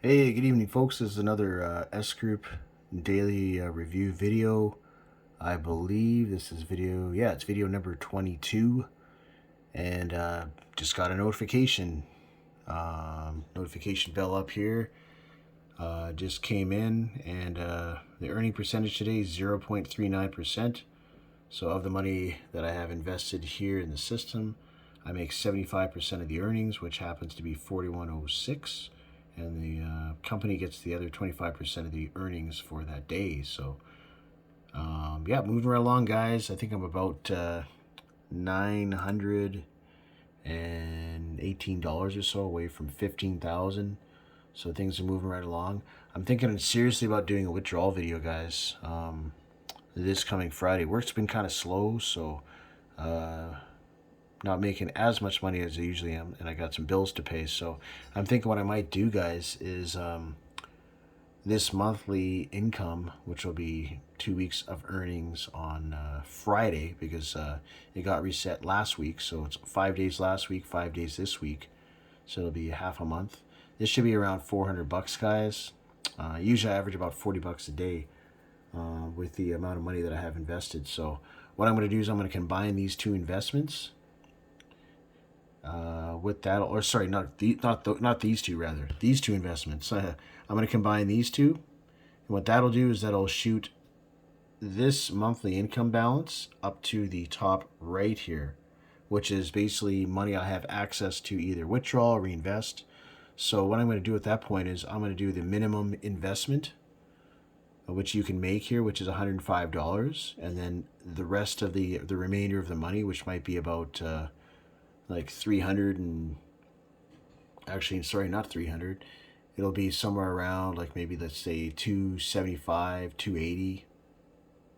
Hey, good evening, folks. This is another S Group daily review video. I believe this is it's video number 22. And just got a notification bell up here. Just came in, and the earning percentage today is 0.39%. So, of the money that I have invested here in the system, I make 75% of the earnings, which happens to be 4106, and the company gets the other 25% of the earnings for that day. So, yeah, moving right along, guys. I think I'm about $918 or so away from 15,000. So things are moving right along. I'm thinking seriously about doing a withdrawal video, guys. This coming Friday. Work's been kind of slow, so not making as much money as I usually am, and I got some bills to pay. So I'm thinking what I might do, guys, is this monthly income, which will be 2 weeks of earnings on Friday, because it got reset last week. So it's 5 days last week, 5 days this week. So it'll be half a month. This should be around $400, guys. Usually I average about $40 a day with the amount of money that I have invested. So what I'm going to do is I'm going to combine these two investments with that, or sorry, not these two, rather these two investments. I'm going to combine these two, and what that'll do is that'll shoot this monthly income balance up to the top right here, which is basically money I have access to either withdraw or reinvest. So what I'm going to do at that point is I'm going to do the minimum investment, which you can make here, which is $105, and then the rest of the remainder of the money, which might be about like 300, and actually, sorry, not 300. It'll be somewhere around, like, maybe let's say 275, 280.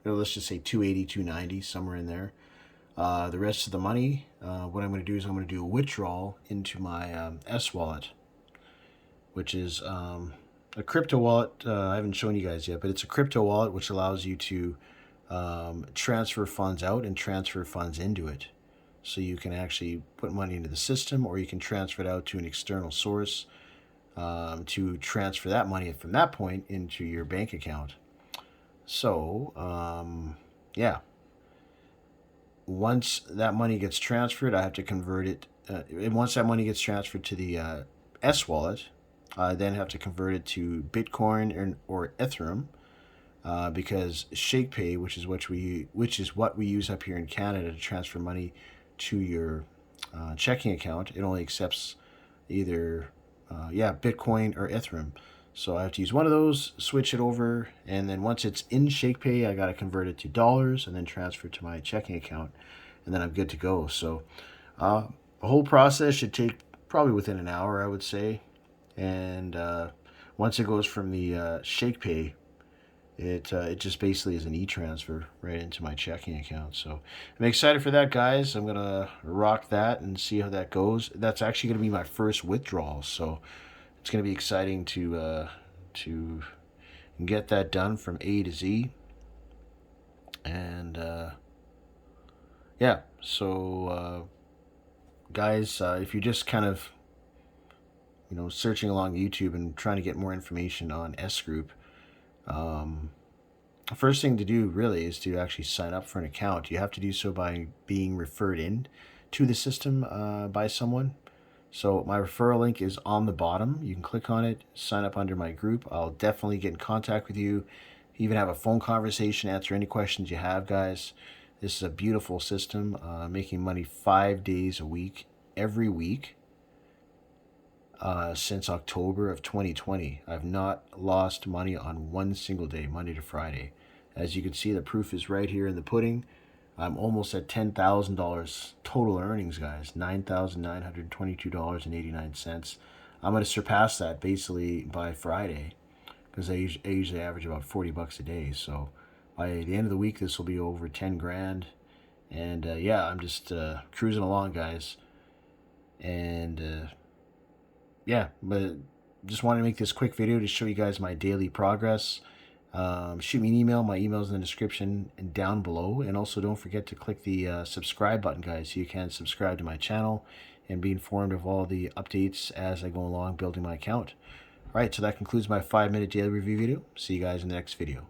Or let's just say 280, 290, somewhere in there. The rest of the money, what I'm going to do is I'm going to do a withdrawal into my S wallet, which is a crypto wallet. I haven't shown you guys yet, but it's a crypto wallet which allows you to transfer funds out and transfer funds into it. So you can actually put money into the system, or you can transfer it out to an external source to transfer that money from that point into your bank account. So, yeah. Once that money gets transferred, I have to convert it. And once that money gets transferred to the S wallet, I then have to convert it to Bitcoin or Ethereum, because ShakePay, which is what we use up here in Canada to transfer money to your checking account, it only accepts either Bitcoin or Ethereum. So I have to use one of those, switch it over, and then once it's in ShakePay, I got to convert it to dollars and then transfer it to my checking account, and then I'm good to go. So the whole process should take probably within an hour, I would say. And once it goes from the ShakePay, it just basically is an e-transfer right into my checking account. So I'm excited for that, guys. I'm gonna rock that and see how that goes. That's actually gonna be my first withdrawal, so it's gonna be exciting to get that done from A to Z. And yeah, so guys, if you're just kind of searching along YouTube and trying to get more information on S Group, the first thing to do really is to actually sign up for an account. You have to do so by being referred in to the system by someone. So my referral link is on the bottom. You can click on it, sign up under my group. I'll definitely get in contact with you, even have a phone conversation, answer any questions you have, guys. This is a beautiful system, making money 5 days a week, every week. Since October of 2020. I've not lost money on one single day, Monday to Friday. As you can see, the proof is right here in the pudding. I'm almost at $10,000 total earnings, guys. $9,922.89. I'm going to surpass that basically by Friday, because I usually average about $40 a day. So by the end of the week, this will be over 10 grand. And yeah, I'm just cruising along, guys. And yeah, but just wanted to make this quick video to show you guys my daily progress. Shoot me an email. My email's in the description and down below. And also don't forget to click the subscribe button, guys, so you can subscribe to my channel and be informed of all the updates as I go along building my account. All right, so that concludes my 5-minute daily review video. See you guys in the next video.